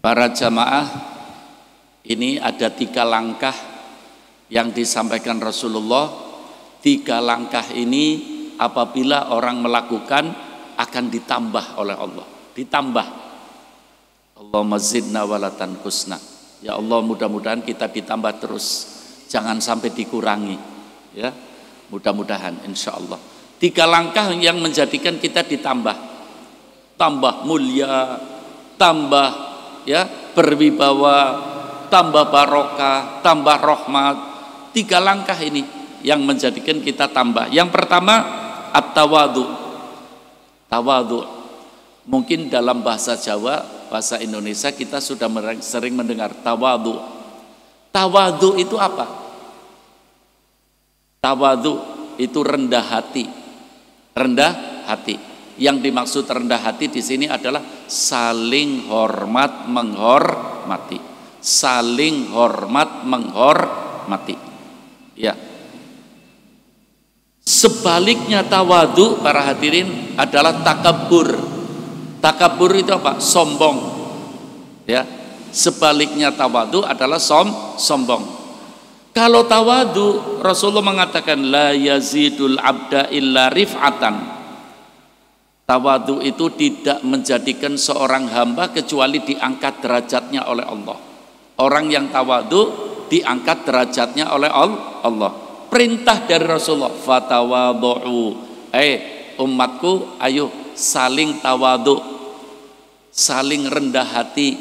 Para jamaah, ini ada 3 langkah yang disampaikan Rasulullah. 3 langkah ini apabila orang melakukan akan ditambah oleh Allah. Ditambah. Allahumma zidna wala tanqusna. Ya Allah, mudah-mudahan kita ditambah terus, jangan sampai dikurangi. Ya, mudah-mudahan insya Allah. 3 langkah yang menjadikan kita ditambah. Tambah mulia, tambah ya berwibawa, tambah barokah, tambah rahmat. 3 langkah ini yang menjadikan kita tambah. Yang pertama, at-tawadhu. Tawadhu. Mungkin dalam bahasa Jawa, bahasa Indonesia kita sudah sering mendengar tawadhu. Tawadhu itu apa? Tawadhu itu rendah hati. Rendah hati. Yang dimaksud rendah hati di sini adalah saling hormat menghormati. Saling hormat menghormati. Ya. Sebaliknya tawadhu para hadirin adalah takabur. Takabur itu apa? Sombong. Ya. Sebaliknya tawadhu adalah sombong. Kalau tawadhu, Rasulullah mengatakan la yazidul abda illa rif'atan. Tawadhu itu tidak menjadikan seorang hamba kecuali diangkat derajatnya oleh Allah. Orang yang tawadhu diangkat derajatnya oleh Allah. Perintah dari Rasulullah, fatawadhu. Umatku, ayo saling tawadhu, saling rendah hati.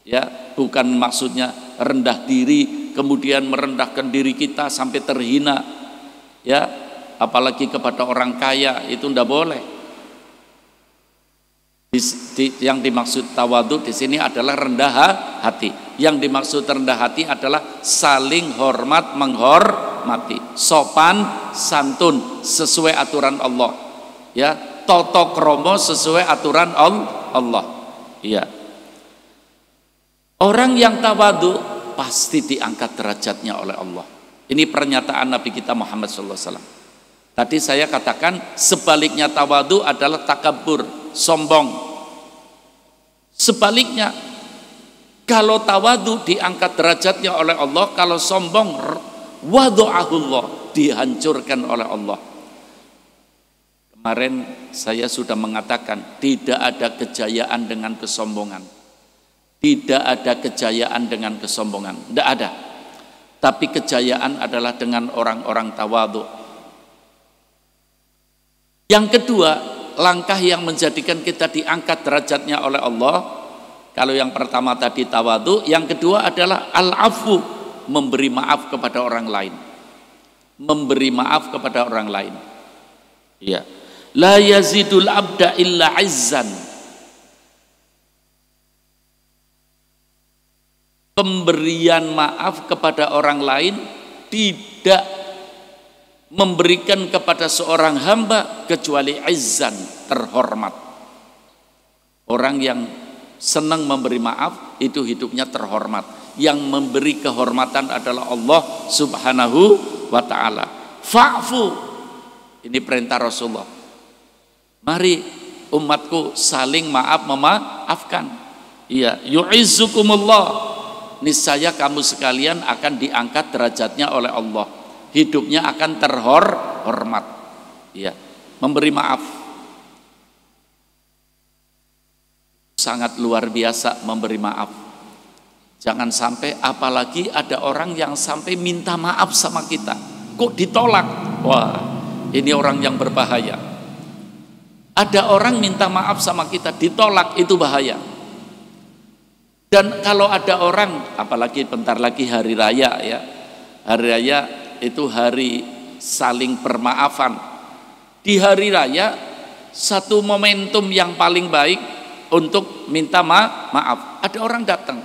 Ya, bukan maksudnya rendah diri kemudian merendahkan diri kita sampai terhina. Ya, apalagi kepada orang kaya, itu tidak boleh. Yang dimaksud tawadhu di sini adalah rendah hati. Yang dimaksud rendah hati adalah saling hormat menghormati, sopan santun sesuai aturan Allah. Ya, toto kromo sesuai aturan Allah. Iya. Orang yang tawadhu pasti diangkat derajatnya oleh Allah. Ini pernyataan Nabi kita Muhammad SAW. Tadi saya katakan sebaliknya tawadhu adalah takabur, sombong. Sebaliknya, kalau tawadhu diangkat derajatnya oleh Allah, kalau sombong wadu'ahullah, dihancurkan oleh Allah. Kemarin saya sudah mengatakan tidak ada kejayaan dengan kesombongan. Tidak ada kejayaan dengan kesombongan, tidak ada. Tapi kejayaan adalah dengan orang-orang tawadhu. Yang kedua, langkah yang menjadikan kita diangkat derajatnya oleh Allah. Kalau yang pertama tadi tawadhu, yang kedua adalah al-afu, memberi maaf kepada orang lain. Memberi maaf kepada orang lain. Ya. La yazidul abda illa izzan. Pemberian maaf kepada orang lain tidak memberikan kepada seorang hamba kecuali izzan, terhormat. Orang yang senang memberi maaf itu hidupnya terhormat. Yang memberi kehormatan adalah Allah Subhanahu wa ta'ala. Fa'fu, ini perintah Rasulullah. Mari umatku saling maaf memaafkan. Iya, yu'izzukumullah. Niscaya kamu sekalian akan diangkat derajatnya oleh Allah. Hidupnya akan terhormat. Ya, memberi maaf. Sangat luar biasa memberi maaf. Jangan sampai, apalagi ada orang yang sampai minta maaf sama kita, kok ditolak. Wah, ini orang yang berbahaya. Ada orang minta maaf sama kita, ditolak, itu bahaya. Dan kalau ada orang, apalagi bentar lagi hari raya ya, hari raya itu hari saling permaafan. Di hari raya satu momentum yang paling baik untuk minta maaf. Ada orang datang,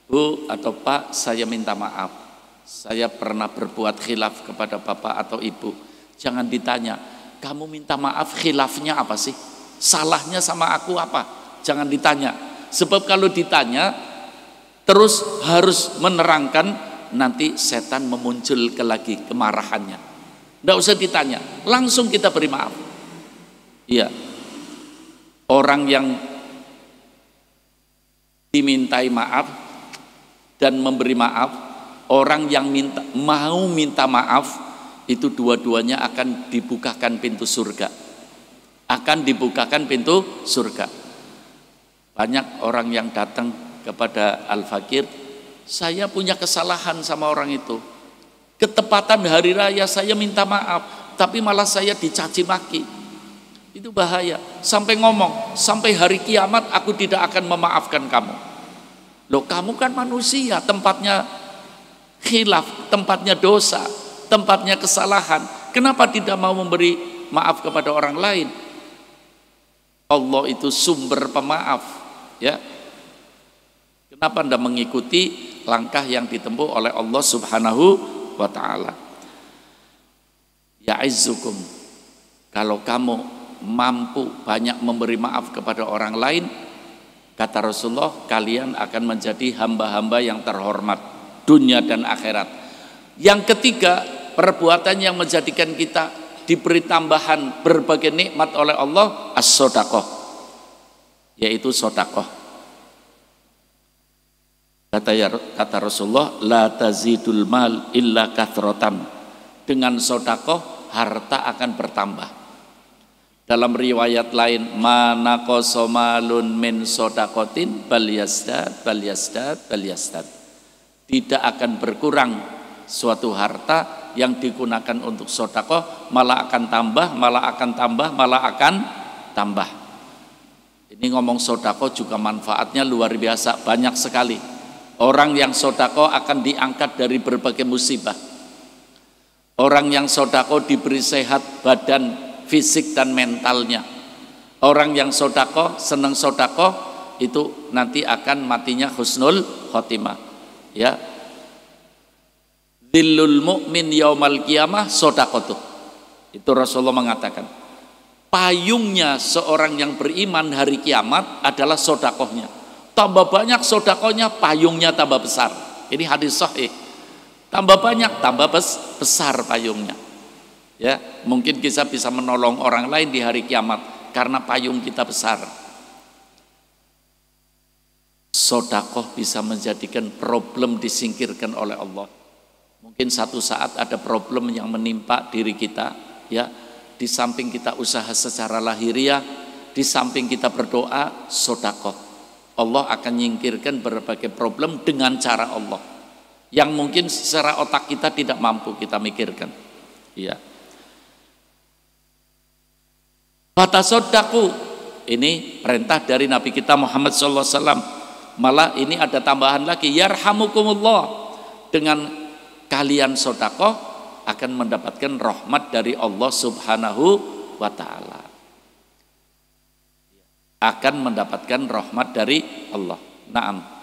Bu atau Pak, saya minta maaf, saya pernah berbuat khilaf kepada Bapak atau Ibu. Jangan ditanya, kamu minta maaf khilafnya apa sih? Salahnya sama aku apa? Jangan ditanya. Sebab kalau ditanya terus harus menerangkan, nanti setan memuncul lagi kemarahannya. Tidak usah ditanya, langsung kita beri maaf. Iya. Orang yang dimintai maaf dan memberi maaf, orang yang mau minta maaf itu dua-duanya akan dibukakan pintu surga. Akan dibukakan pintu surga. Banyak orang yang datang kepada Al-Fakir, saya punya kesalahan sama orang itu. Ketepatan hari raya saya minta maaf, tapi malah saya dicaci maki. Itu bahaya. Sampai ngomong, sampai hari kiamat aku tidak akan memaafkan kamu. Loh, kamu kan manusia, tempatnya khilaf, tempatnya dosa, tempatnya kesalahan. Kenapa tidak mau memberi maaf kepada orang lain? Allah itu sumber pemaaf, ya. Kenapa Anda mengikuti langkah yang ditempuh oleh Allah Subhanahu wa ta'ala? Ya'izzukum, kalau kamu mampu banyak memberi maaf kepada orang lain, kata Rasulullah, kalian akan menjadi hamba-hamba yang terhormat dunia dan akhirat. Yang ketiga, perbuatan yang menjadikan kita diberi tambahan berbagai nikmat oleh Allah, as-sodaqoh, yaitu sodakoh. Kata Rasulullah, la tazidul mal illa kathrotan. Dengan sodakoh harta akan bertambah. Dalam riwayat lain, mana kosomalun min sodakotin bal yazdad bal yazdad bal yazdad. Tidak akan berkurang suatu harta yang digunakan untuk sodakoh, malah akan tambah, malah akan tambah, malah akan tambah. Ini ngomong sodakoh juga manfaatnya luar biasa, banyak sekali. Orang yang sodakoh akan diangkat dari berbagai musibah. Orang yang sodakoh diberi sehat badan, fisik dan mentalnya. Orang yang sodakoh, senang sodakoh, itu nanti akan matinya husnul khotimah, ya. Dhillul mu'min yaumal qiyamah sodakotuh. Itu Rasulullah mengatakan, payungnya seorang yang beriman hari kiamat adalah sodakohnya. Tambah banyak sodakohnya, payungnya tambah besar. Ini hadis sahih. Tambah banyak, tambah besar payungnya. Ya, mungkin kita bisa menolong orang lain di hari kiamat karena payung kita besar. Sodakoh bisa menjadikan problem disingkirkan oleh Allah. Mungkin satu saat ada problem yang menimpa diri kita, ya, di samping kita usaha secara lahiriah, di samping kita berdoa, sodakoh, Allah akan nyingkirkan berbagai problem dengan cara Allah yang mungkin secara otak kita tidak mampu kita mikirkan, ya. Fatasodaku, ini perintah dari Nabi kita Muhammad SAW. Malah ini ada tambahan lagi, yarhamukumullah, dengan kalian sodakoh akan mendapatkan rahmat dari Allah Subhanahu wa ta'ala. Akan mendapatkan rahmat dari Allah. Naam.